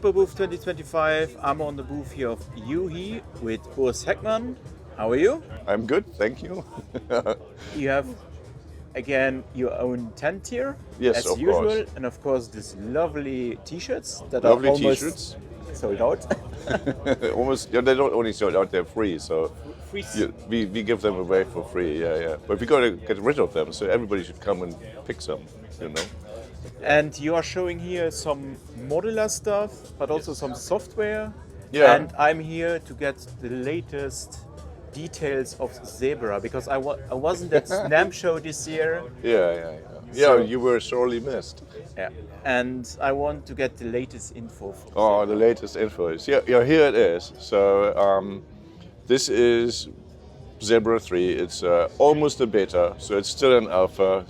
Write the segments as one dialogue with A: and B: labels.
A: Superbooth 2025. I'm on the booth here of U-he with Urs Heckmann. How are you?
B: I'm good, thank you.
A: You have, again, your own tent here,
B: Yes,
A: as
B: of
A: usual.
B: course.
A: And of course, these lovely t-shirts that
B: Lovely
A: are almost
B: t-shirts.
A: sold out.
B: Almost, yeah, they don't only sold out, they're free, so
A: Free.
B: we give them away for free, yeah. But we gotta get rid of them, so everybody should come and pick some, you know.
A: And you are showing here some modular stuff, but also some software.
B: Yeah.
A: And I'm here to get the latest details of Zebra, because I wasn't at NAMM show this year.
B: Yeah,
A: So-
B: you were sorely missed.
A: Yeah. And I want to get the latest info.
B: Oh, the latest info is, yeah, here it is. So this is Zebra 3. It's almost a beta, so it's still an alpha.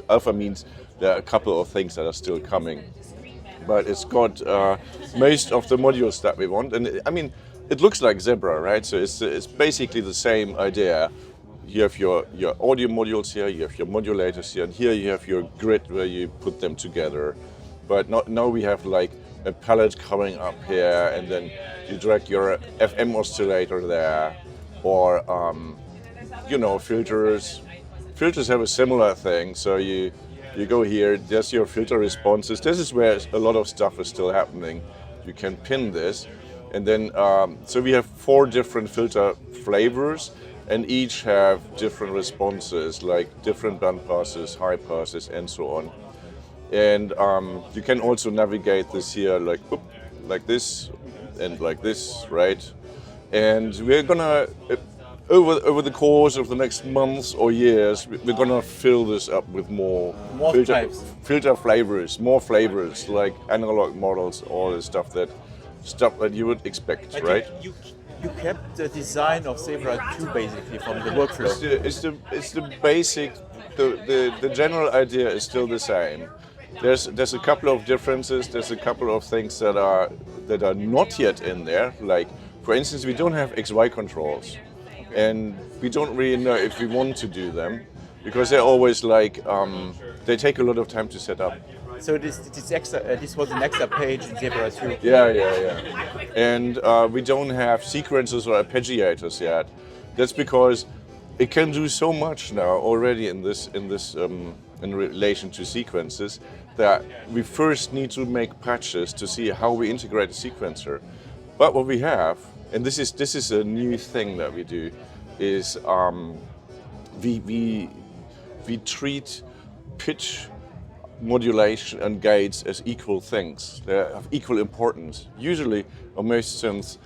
B: Alpha means there are a couple of things that are still coming. But it's got most of the modules that we want. And I mean, it looks like Zebra, right? So it's basically the same idea. You have your audio modules here, you have your modulators here, and here you have your grid where you put them together. But now we have like a palette coming up here, and then you drag your FM oscillator there, or filters. Filters have a similar thing. So you go here, there's your filter responses. This is where a lot of stuff is still happening. You can pin this, and then so we have 4 different filter flavors, and each have different responses, like different band passes, high passes, and so on. And you can also navigate this here like this and like this, right? And we're gonna, over the course of the next months or years, we're gonna fill this up with more filter flavors, more flavors, like analog models, all the stuff that you would expect,
A: But
B: right?
A: You kept the design of Zebra 2 basically from the workflow.
B: It's the basic, the general idea is still the same. There's a couple of differences. There's a couple of things that are not yet in there. Like, for instance, we don't have XY controls, and we don't really know if we want to do them, because they're always like they take a lot of time to set up.
A: So this was an extra page in Zebra 2.
B: Yeah. And we don't have sequencers or arpeggiators yet. That's because it can do so much now already in relation to sequences, that we first need to make patches to see how we integrate a sequencer. But what we have, and this is a new thing that we do, is we treat pitch, modulation, and gates as equal things. They have equal importance. Usually, on most synths,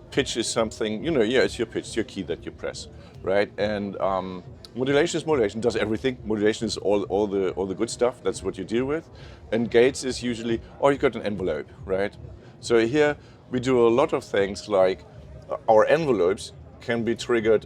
B: pitch is something, it's your pitch, it's your key that you press, right? And modulation is modulation, does everything. Modulation is all the good stuff, that's what you deal with. And gates is usually, you got an envelope, right? So here, we do a lot of things like our envelopes can be triggered.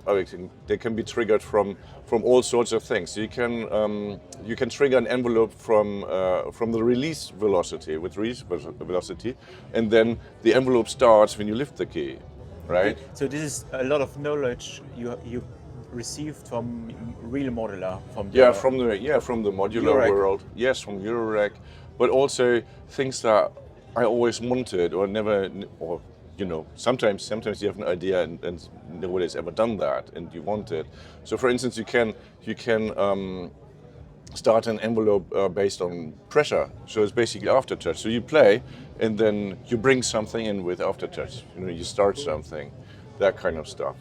B: They can be triggered from all sorts of things. You can trigger an envelope from the release velocity with release velocity, and then the envelope starts when you lift the key, right?
A: So this is a lot of knowledge you received from real modular, from the modular
B: Eurorack
A: world.
B: Yes, from Eurorack, but also things that I always wanted or never, or sometimes you have an idea and nobody's ever done that, and you want it. So, for instance, you can start an envelope based on pressure. So it's basically aftertouch. So you play, and then you bring something in with aftertouch. You start something, that kind of stuff.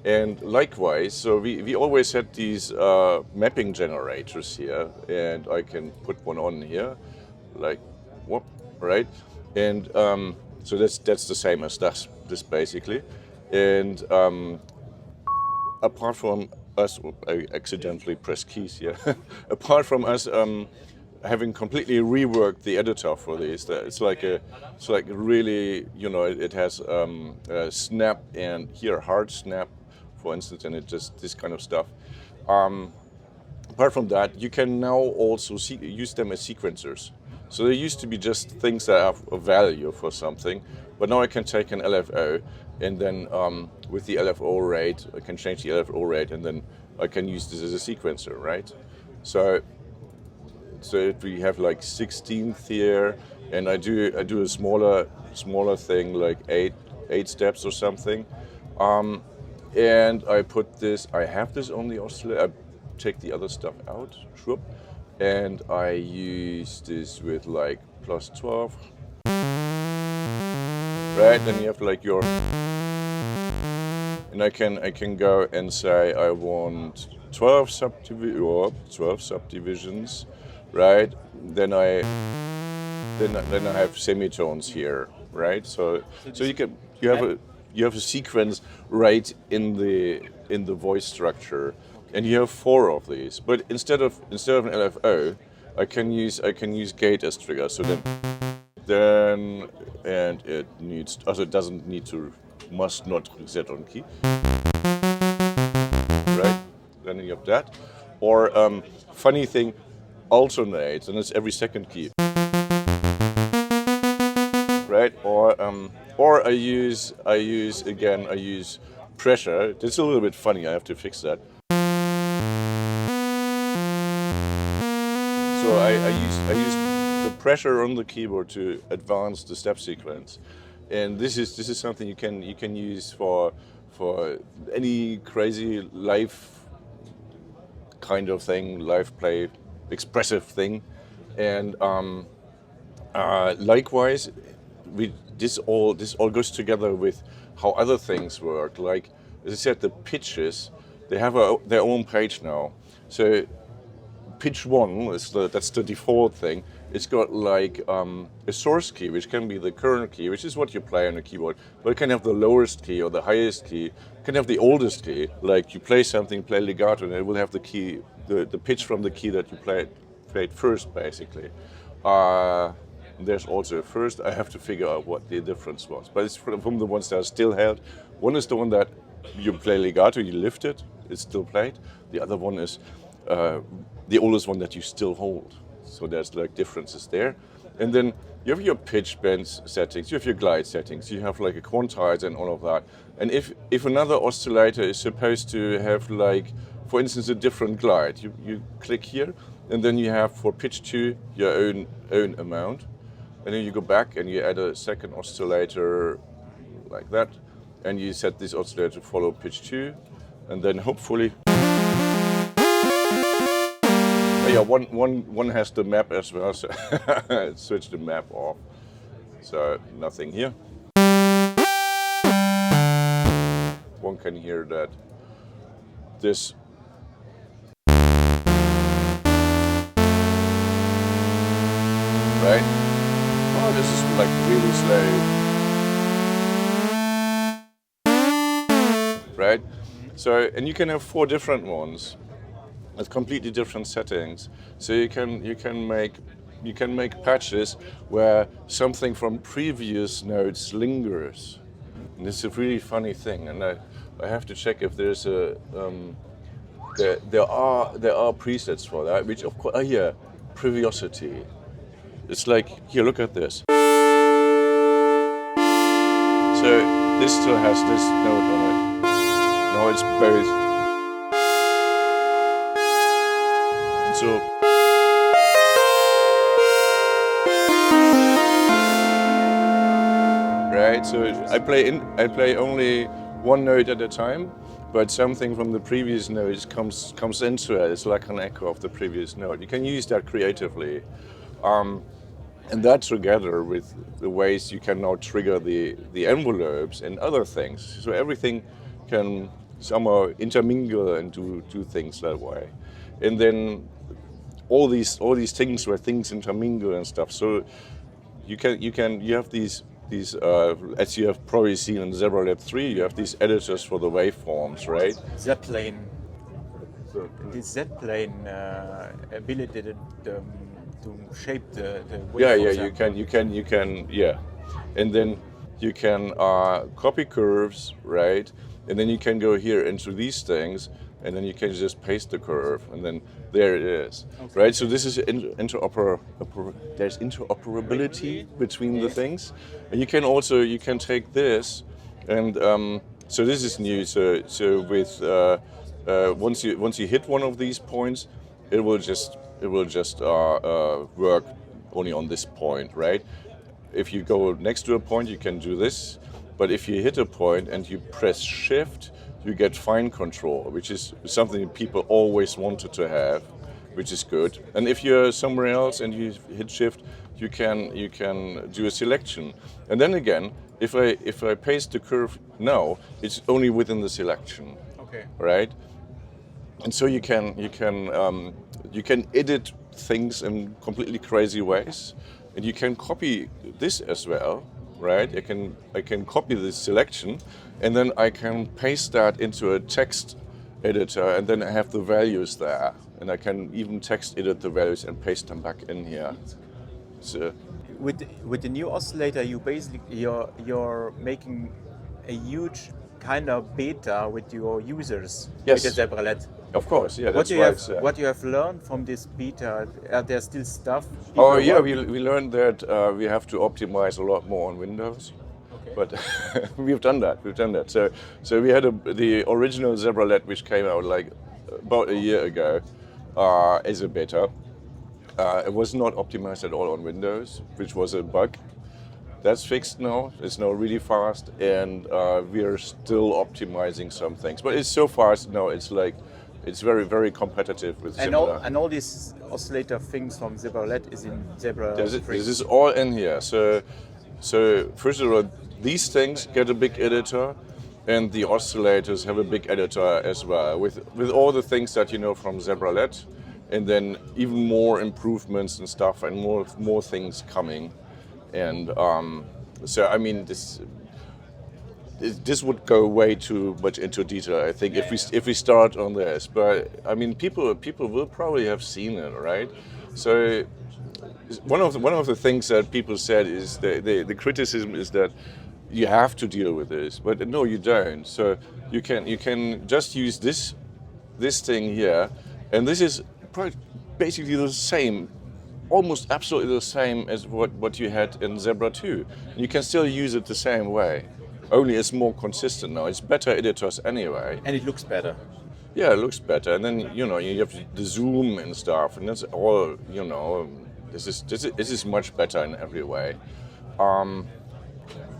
B: And likewise, so we always had these mapping generators here, and I can put one on here, like whoop, right? And so that's the same as this basically. And apart from us, I accidentally pressed keys here. Apart from us having completely reworked the editor for these, it's like really, it has a snap and here hard snap, for instance, and it just this kind of stuff. Apart from that, you can now also use them as sequencers. So they used to be just things that have a value for something, but now I can take an LFO, and then with the LFO rate, I can change the LFO rate, and then I can use this as a sequencer, right? So if we have like 16th here, and I do a smaller smaller thing, like eight steps or something. And I put this. I have this on the oscillator. I take the other stuff out, and I use this with like plus 12. Right, then you have like your, and I can go and say I want 12 subdivisions, right? Then I have semitones here, right? So you have a sequence right in the voice structure, and you have 4 of these. But instead of an LFO, I can use gate as trigger. So then and it needs, also it doesn't need to, must not reset on key, right? Then you have that, or funny thing, alternates, and it's every second key, right? Or I use pressure. It's a little bit funny. I have to fix that. So I use the pressure on the keyboard to advance the step sequence, and this is something you can use for any crazy live kind of thing, live play, expressive thing, and likewise, this all goes together with how other things work. Like as I said, the pitches, they have their own page now. So pitch 1 that's the default thing. It's got like a source key, which can be the current key, which is what you play on a keyboard. But it can have the lowest key or the highest key. It can have the oldest key, like you play something, play legato, and it will have the key, the pitch from the key that you played first, basically. There's also a first. I have to figure out what the difference was. But it's from the ones that are still held. One is the one that you play legato, you lift it, it's still played. The other one is the oldest one that you still hold. So there's like differences there. And then you have your pitch bend settings, you have your glide settings, you have like a quantizer and all of that. And if another oscillator is supposed to have like, for instance, a different glide, you click here, and then you have for pitch 2 your own amount. And then you go back and you add a second oscillator like that, and you set this oscillator to follow pitch 2, and then hopefully, oh yeah, one has the map as well, so switch the map off. So nothing here. One can hear that this right. Oh, this is like really slow, right? So, and you can have 4 different ones with completely different settings. So you can make patches where something from previous notes lingers. And this is a really funny thing, and I have to check if there's a there are presets for that, which of course here, previosity. It's like, here, look at this. So this still has this note on it. Now it's both. So right. So I play only one note at a time, but something from the previous note comes into it. It's like an echo of the previous note. You can use that creatively. And that together with the ways you can now trigger the envelopes and other things. So everything can somehow intermingle and do things that way. And then all these things where things intermingle and stuff. So you have these as you have probably seen in Zebra Lab 3, you have these editors for the waveforms, right?
A: Z-plane. The Z-plane ability to shape the waveform.
B: You can, yeah. And then you can copy curves, right? And then you can go here into these things, and then you can just paste the curve, and then there it is, okay. Right? So this is there's interoperability between the things, and you can take this, and so this is new. So with once you hit one of these points, it will just work only on this point, right? if you go next to a point, you can do this. But if you hit a point and you press shift, you get fine control, which is something people always wanted to have, which is good. And if you're somewhere else and you hit shift, you can do a selection. And then again, if I paste the curve now, it's only within the selection.
A: Okay.
B: Right? And so you can edit things in completely crazy ways, and you can copy this as well, right? I can copy this selection, and then I can paste that into a text editor, and then I have the values there, and I can even text edit the values and paste them back in here. So,
A: with the new oscillator, you're making a huge kind of beta with your users.
B: Yes.
A: With the Zebralet.
B: of course, yeah,
A: What
B: that's
A: you
B: why
A: have
B: it's,
A: what you have learned from this beta? Are there still stuff?
B: Oh
A: people
B: yeah,
A: want?
B: we learned that we have to optimize a lot more on Windows.
A: Okay.
B: But we've done that. So we had the original Zebralet, which came out like about a year ago as a beta. It was not optimized at all on Windows, which was a bug. That's fixed now. It's now really fast, and we are still optimizing some things. But it's so fast now. It's very, very competitive with similar.
A: And all these oscillator things from Zebralet is in Zebra.
B: This is all in here. So first of all, these things get a big editor, and the oscillators have a big editor as well, with all the things that you know from Zebralet, and then even more improvements and stuff, and more things coming. And so I mean this would go way too much into detail, I think, if we start on this. But I mean, people will probably have seen it, right? So one of the things that people said is the criticism is that you have to deal with this, but no, you don't. So you can just use this thing here, and this is basically the same, almost absolutely the same as what you had in Zebra 2. You can still use it the same way, only it's more consistent now. It's better editors anyway.
A: And it looks better.
B: Yeah, it looks better. And then you have the zoom and stuff, and that's all. This is much better in every way.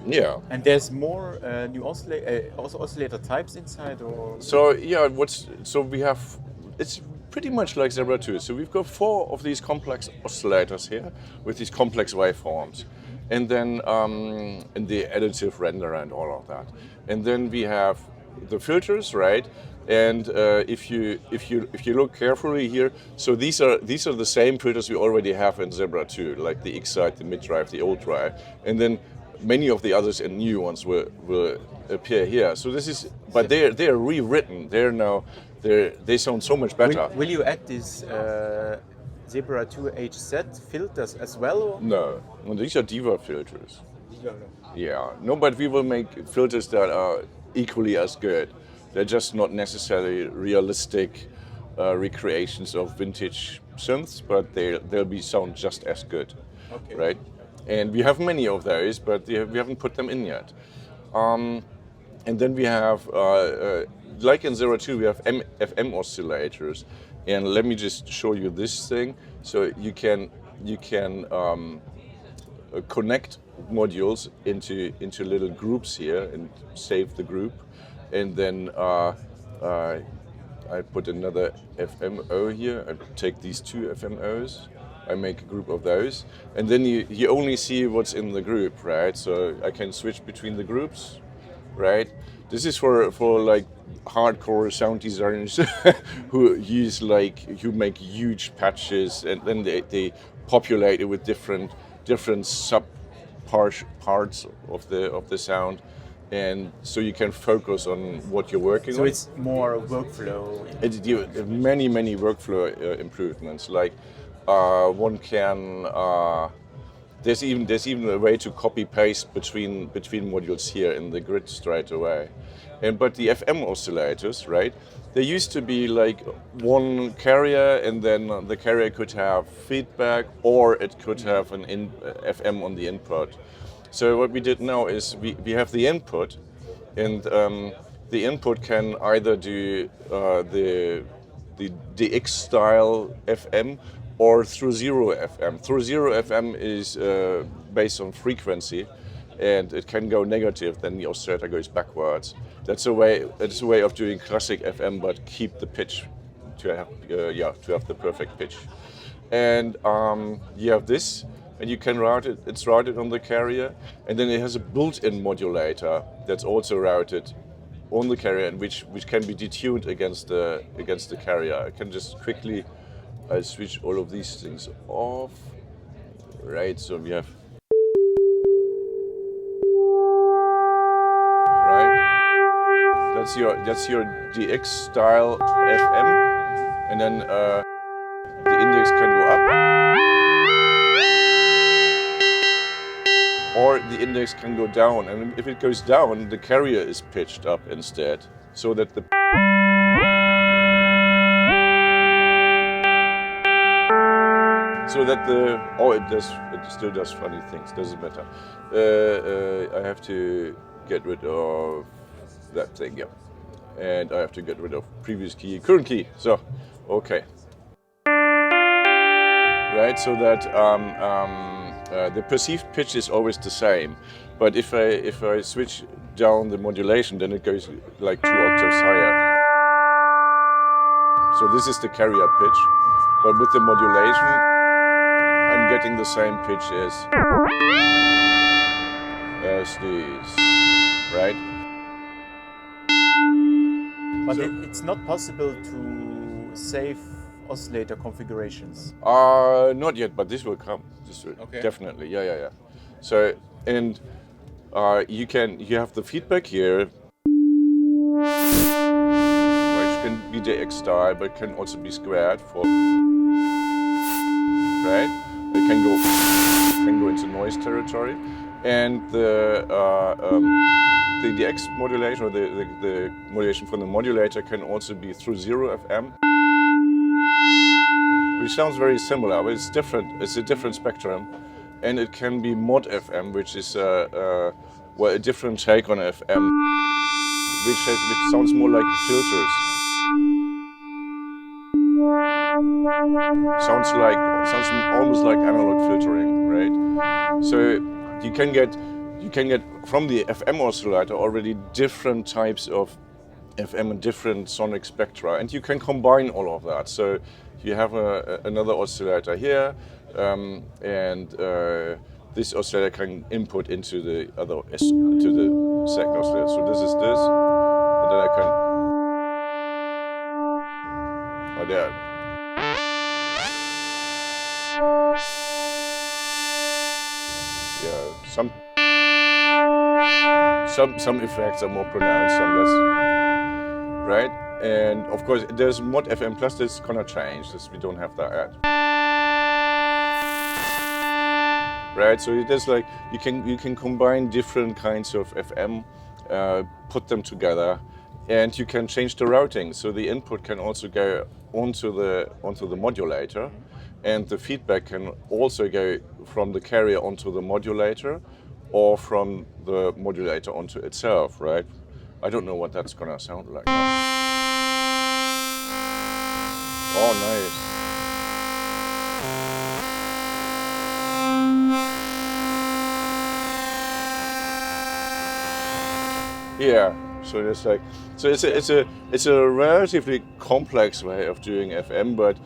B: Yeah.
A: And there's more new oscillator types inside, or
B: So yeah, we have, it's pretty much like Zebra 2. So we've got 4 of these complex oscillators here with these complex waveforms, and then and the additive render and all of that. And then we have the filters, right? And if you look carefully here, so these are the same filters we already have in Zebra 2, like the X-side, the mid-drive, the old drive, and then many of the others and new ones will appear here. So this is, but they're rewritten. They sound so much better.
A: will you add these Zebra 2 HZ filters as well? Or?
B: No, these are Diva filters. Yeah, no, but we will make filters that are equally as good. They're just not necessarily realistic recreations of vintage synths, but they'll sound just as good,
A: Okay.
B: right? And we have many of those, but we haven't put them in yet. And then we have, like in Zero 2, we have FM oscillators. And let me just show you this thing. So you can connect modules into little groups here and save the group. And then I put another FMO here. I take these 2 FMOs. I make a group of those, and then you only see what's in the group, right? So I can switch between the groups, right? This is for like hardcore sound designers who make huge patches, and then they populate it with different sub parts of the sound, and so you can focus on what you're working on.
A: So it's more workflow.
B: Many workflow improvements, like. One can. There's even a way to copy paste between modules here in the grid straight away. But the FM oscillators, right? They used to be like one carrier, and then the carrier could have feedback, or it could have an FM on the input. So what we did now is we have the input, and the input can either do the DX style FM, or through 0 FM. Through 0 FM is based on frequency, and it can go negative, then the oscillator goes backwards. That's a way. It's a way of doing classic FM, but keep the pitch to have to have the perfect pitch. And you have this, and you can route it. It's routed on the carrier, and then it has a built-in modulator that's also routed on the carrier, and which can be detuned against the carrier. I can just quickly switch all of these things off. Right, so we have that's your DX style FM, and then the index can go up, or the index can go down. And if it goes down, the carrier is pitched up instead, so that the it still does funny things. Doesn't matter. I have to get rid of that thing, yeah. And I have to get rid of previous key, current key. So, okay. Right, so that the perceived pitch is always the same. But if I switch down the modulation, then it goes like 2 octaves higher. So this is the carrier pitch. But with the modulation, I'm getting the same pitch as these, right?
A: But it's not possible to save oscillator configurations.
B: Not yet, but this will come. This will definitely, yeah. So, and you have the feedback here, which can be the X style, but can also be squared for, right? It can go into noise territory, and the X modulation, or the modulation from the modulator, can also be through 0 FM, which sounds very similar, but it's different. It's a different spectrum, and it can be mod FM, which is a different take on FM, which sounds more like filters. Sounds almost like analog filtering, right? So you can get from the FM oscillator already different types of FM and different sonic spectra, and you can combine all of that. So you have another oscillator here, and this oscillator can input into the second oscillator. So this is this, and then I can. Oh, there. Yeah, some effects are more pronounced, some less, right? And of course, there's mod FM plus that's gonna change. We don't have that yet, right? So it is like you can combine different kinds of FM, put them together, and you can change the routing. So the input can also go onto the modulator, and the feedback can also go from the carrier onto the modulator, or from the modulator onto itself, right? I don't know what that's gonna sound like. Oh, nice. Yeah. So it's a relatively complex way of doing FM, but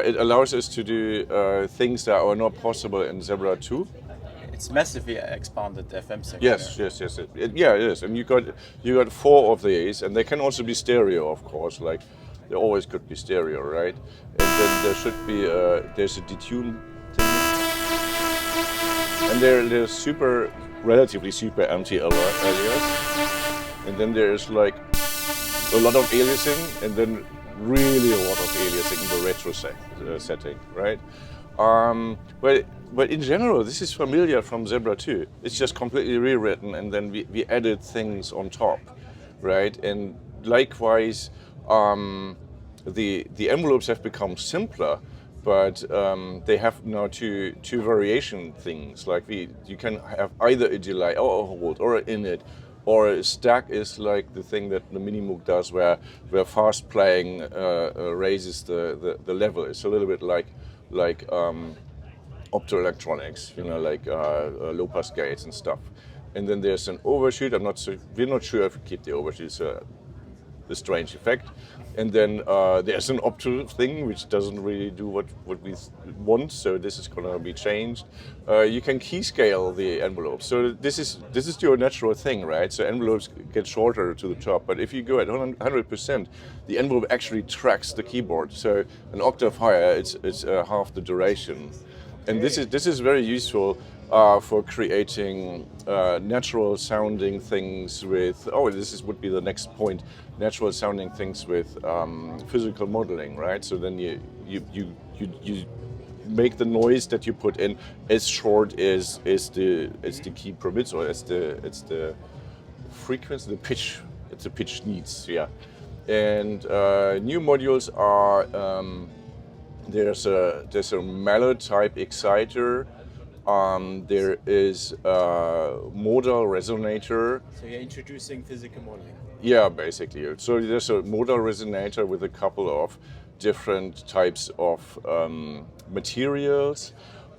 B: it allows us to do things that are not possible in Zebra 2.
A: It's massively expanded FM section.
B: Yes. It is. And you got 4 of these, and they can also be stereo, of course. Like they always could be stereo, right? And then there should be there's a detune thing, and there's relatively super empty alias. And then there's like a lot of aliasing, and then really a lot of aliasing in the retro setting, right? But in general, this is familiar from Zebra 2. It's just completely rewritten, and then we added things on top, right? And likewise, the envelopes have become simpler, but they have now two variation things. Like you can have either a delay or a hold or an init. Or a stack is like the thing that the Minimoog does, where fast playing raises the level. It's a little bit like optoelectronics, like low-pass gates and stuff. And then there's an overshoot. We're not sure if we keep the overshoot. It's a strange effect. And then there's an opto thing which doesn't really do what we want. So this is going to be changed. You can key scale the envelope. So this is your natural thing, right? So envelopes get shorter to the top. But if you go at 100%, the envelope actually tracks the keyboard. So an octave higher, it's half the duration. And this is very useful for creating natural sounding things with. Would be the next point. Natural sounding things with physical modeling, right? So then you make the noise that you put in as short as the key permits, or as the frequency, the pitch. It's the pitch needs, yeah. And new modules are. There's a mallet type exciter. There is a modal resonator.
A: So you're introducing physical modeling.
B: Yeah, basically. So there's a modal resonator with a couple of different types of materials,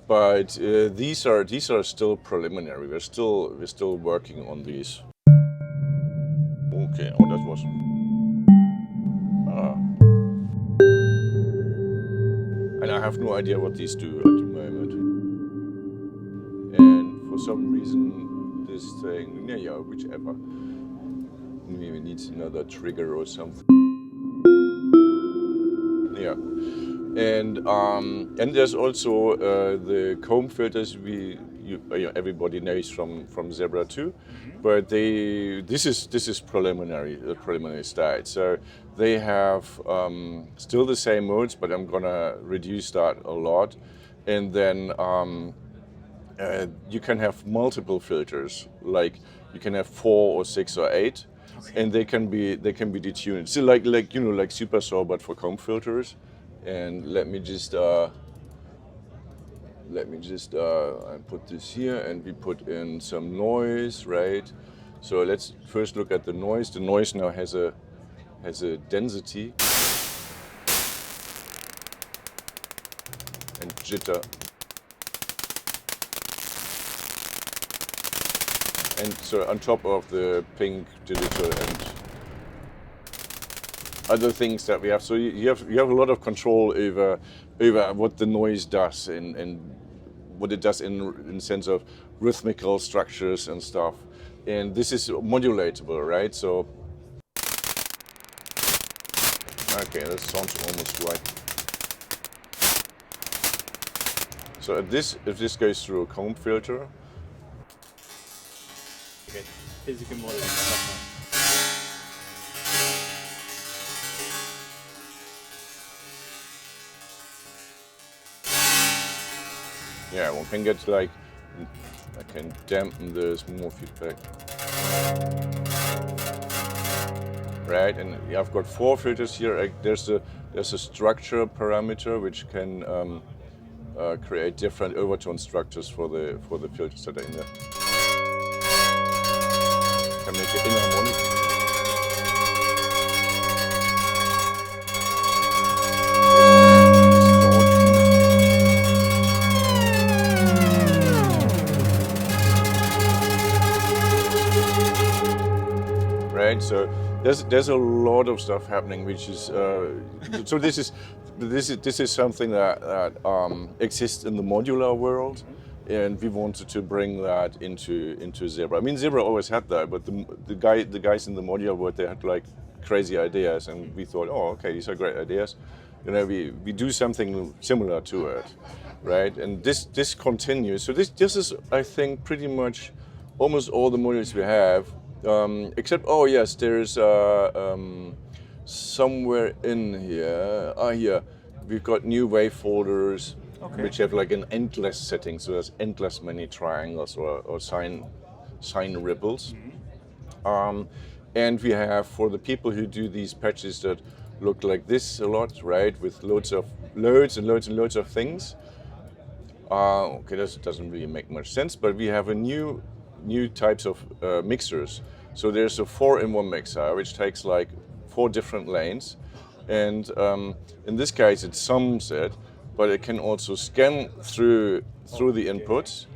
B: but these are still preliminary. We're still working on these. Okay. Oh, that was. And I have no idea what these do at the moment. And for some reason, this thing, yeah, whichever. Maybe needs another trigger or something. Yeah. And there's also the comb filters everybody knows from Zebra 2, but this is preliminary state. So they have still the same modes, but I'm gonna reduce that a lot, and then you can have multiple filters, like you can have 4 or 6 or 8. Okay. And they can be detuned. So like Super Saw, but for comb filters. And let me just I put this here, and we put in some noise, right? So let's first look at the noise. The noise now has a density and jitter. And so on top of the pink, digital, and other things that we have, so you have a lot of control over what the noise does and what it does in sense of rhythmical structures and stuff. And this is modulatable, right? So okay, that sounds almost right. So if this goes through a comb filter.
A: Okay, physical modeling.
B: Yeah, one can get I can dampen this more feedback. Right, and I've got 4 filters here. There's a structure parameter which can create different overtone structures for the filters that are in there. Can make it inharmonic. Right, so there's a lot of stuff happening, which is so this is something that exists in the modular world, and we wanted to bring that into Zebra. I mean, Zebra always had that, but the guys in the modular world, they had like crazy ideas, and we thought, oh, okay, these are great ideas. You know, we do something similar to it, right? And this continues. So this is, I think, pretty much almost all the modules we have. Except, oh yes, there's somewhere in here. Here we've got new wave folders, okay, which have like an endless setting. So there's endless many triangles or sine ripples. Mm-hmm. And we have, for the people who do these patches that look like this a lot, right, with loads and loads of things. Okay, that doesn't really make much sense, but we have a new types of mixers. So there's a 4-in-1 mixer, which takes like 4 different lanes, and in this case it sums it, but it can also scan through the inputs,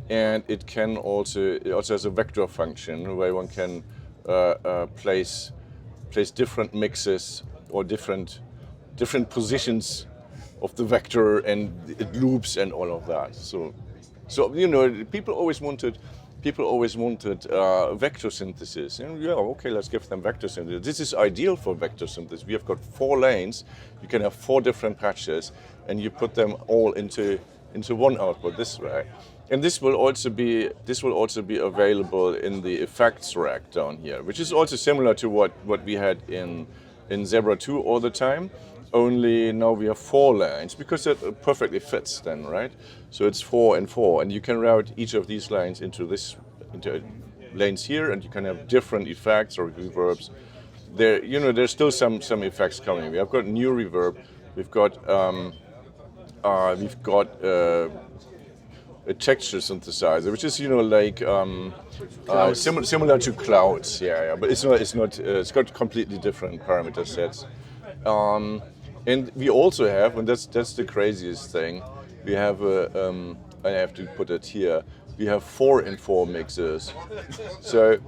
B: and it also has a vector function where one can place different mixes or different positions of the vector, and it loops and all of that. So people always wanted vector synthesis. And yeah, okay, let's give them vector synthesis. This is ideal for vector synthesis. We have got 4 lanes. You can have 4 different patches, and you put them all into one output this way. And this will also be available in the effects rack down here, which is also similar to what we had in Zebra 2 all the time. Only now we have 4 lanes, because it perfectly fits then, right? So it's 4 and 4, and you can route each of these lanes into lanes here, and you can have different effects or reverbs. There's still some effects coming. We have got new reverb. We've got a texture synthesizer, which is similar to clouds, but it's got completely different parameter sets. And we also have, and that's the craziest thing, we have I have to put it here. We have 4-in-4 mixers. So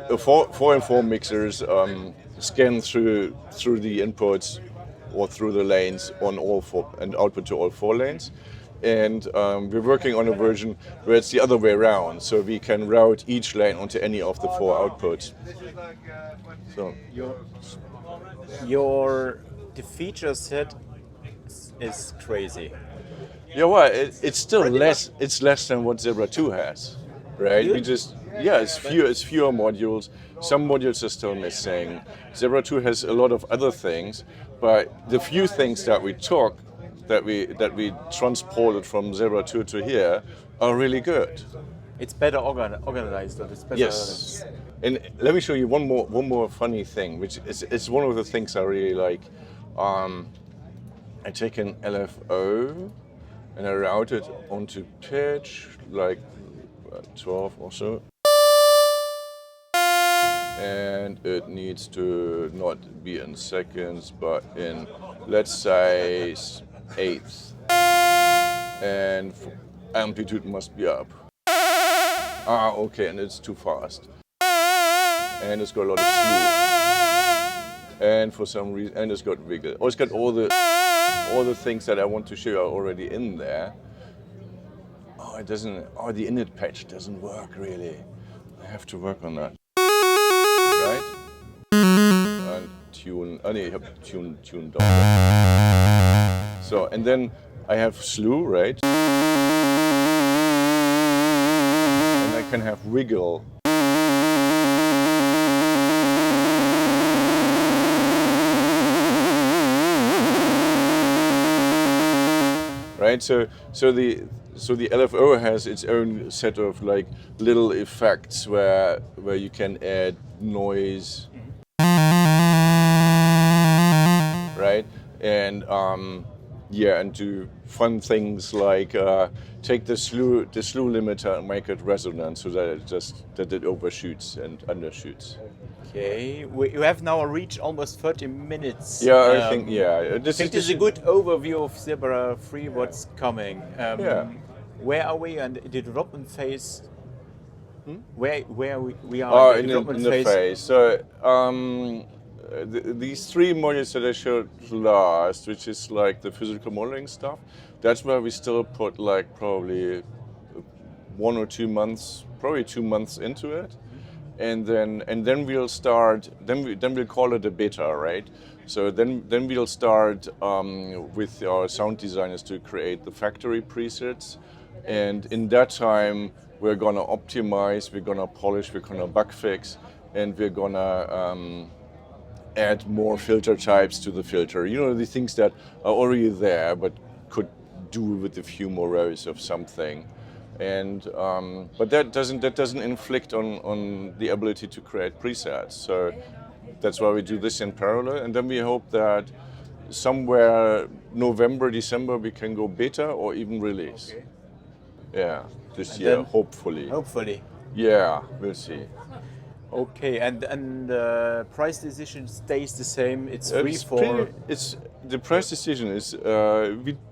B: 4-in-4 mixers scan through the inputs or through the lanes on all 4 and output to all 4 lanes. And we're working on a version where it's the other way around, so we can route each lane onto any of the 4 outputs. So
A: the feature set is crazy.
B: Yeah, well, it's still less. It's less than what Zebra 2 has, right?
A: Really?
B: It's fewer modules. Some modules are still missing. Zebra 2 has a lot of other things, but the few things that we took, that we transported from Zebra 2 to here, are really good.
A: It's better organized. It's better.
B: Yes. And let me show you one more funny thing, which is one of the things I really like. I take an LFO and I route it onto pitch, like 12 or so. And it needs to not be in seconds, but in, let's say, eighths. And amplitude must be up. Okay, and it's too fast. And it's got a lot of slew. And for some reason, and it's got wiggle. Oh, it's got all the things that I want to show are already in there. Oh, it doesn't. Oh, the init patch doesn't work really. I have to work on that. Right? And tune. Oh, no, you have to tune down. So, and then I have slew, right? And I can have wiggle. Right, so the LFO has its own set of like little effects where you can add noise, right, and and do fun things like take the slew limiter and make it resonant so that it overshoots and undershoots.
A: Okay, we have now reached almost 30 minutes.
B: Yeah, I think, yeah.
A: This is a good overview of Zebra 3, what's coming. Where are we in the development phase? Where we are in the development phase?
B: So these 3 modules that I showed last, which is like the physical modeling stuff, that's where we still put like probably 1 or 2 months, probably 2 months into it. And then we'll start. Then we'll call it a beta, right? So then we'll start with our sound designers to create the factory presets, and in that time we're gonna optimize, we're gonna polish, we're gonna bug fix, and we're gonna add more filter types to the filter. You know, the things that are already there but could do with a few more rows of something. And but that doesn't inflict on the ability to create presets. So that's why we do this in parallel, and then we hope that somewhere November, December we can go beta or even release. Okay. Yeah, this and year, hopefully.
A: Hopefully.
B: Yeah, we'll see.
A: Okay, and the price decision stays the same. It's free for.
B: The price decision is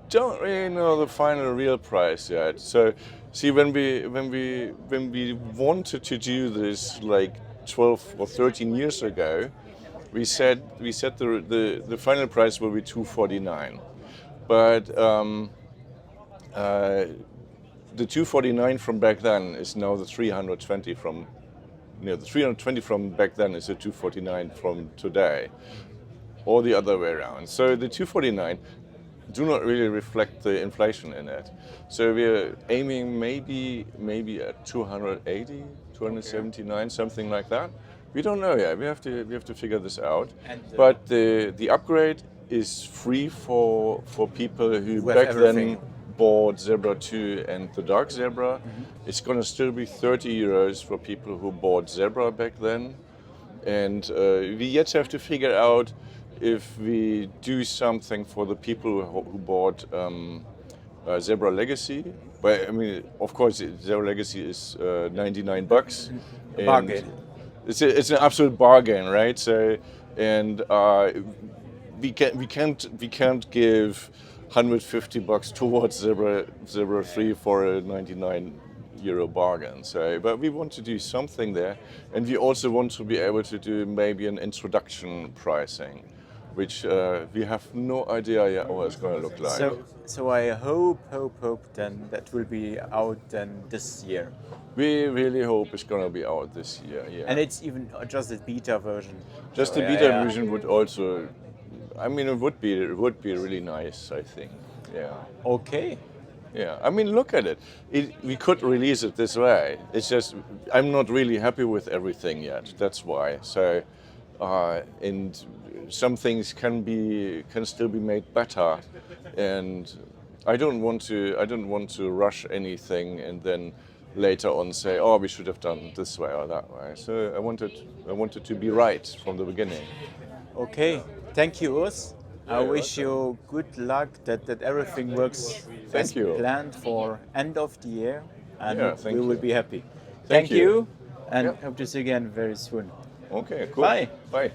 B: don't really know the final real price yet. So, see, when we wanted to do this like 12 or 13 years ago, we said the final price will be $249, but the 249 from back then is now the 320 from. The 320 from back then is the 249 from today, or the other way around. So the 249 do not really reflect the inflation in it. So we're aiming maybe at 280, 279, something like that. We don't know yet. We have to figure this out. But the upgrade is free for people who back then bought Zebra 2 and the Dark Zebra. It's going to still be 30 euros for people who bought Zebra back then. And we yet have to figure out if we do something for the people who bought Zebra Legacy. But I mean, of course, Zebra Legacy is $99.
A: Bargain.
B: It's an absolute bargain, right? So, and we can't give $150 towards Zebra 3 for a 99 euro bargain. So, but we want to do something there, and we also want to be able to do maybe an introduction pricing, which we have no idea yet what it's going to look like.
A: So I hope then that will be out then this year.
B: We really hope it's going to be out this year. Yeah.
A: And it's even just a beta version.
B: Just the beta version would also. I mean, it would be really nice, I think. Yeah.
A: Okay.
B: Yeah. I mean, look at it. We could release it this way. It's just I'm not really happy with everything yet. That's why. So, and some things can still be made better, and I don't want to rush anything and then later on say, oh, we should have done this way or that way. So I wanted to be right from the beginning.
A: Okay. Thank you, Urs. I wish you good luck that everything works as planned for end of the year, and we will be happy. Thank you, and hope to see you again very soon.
B: Okay, cool.
A: Bye.
B: Bye.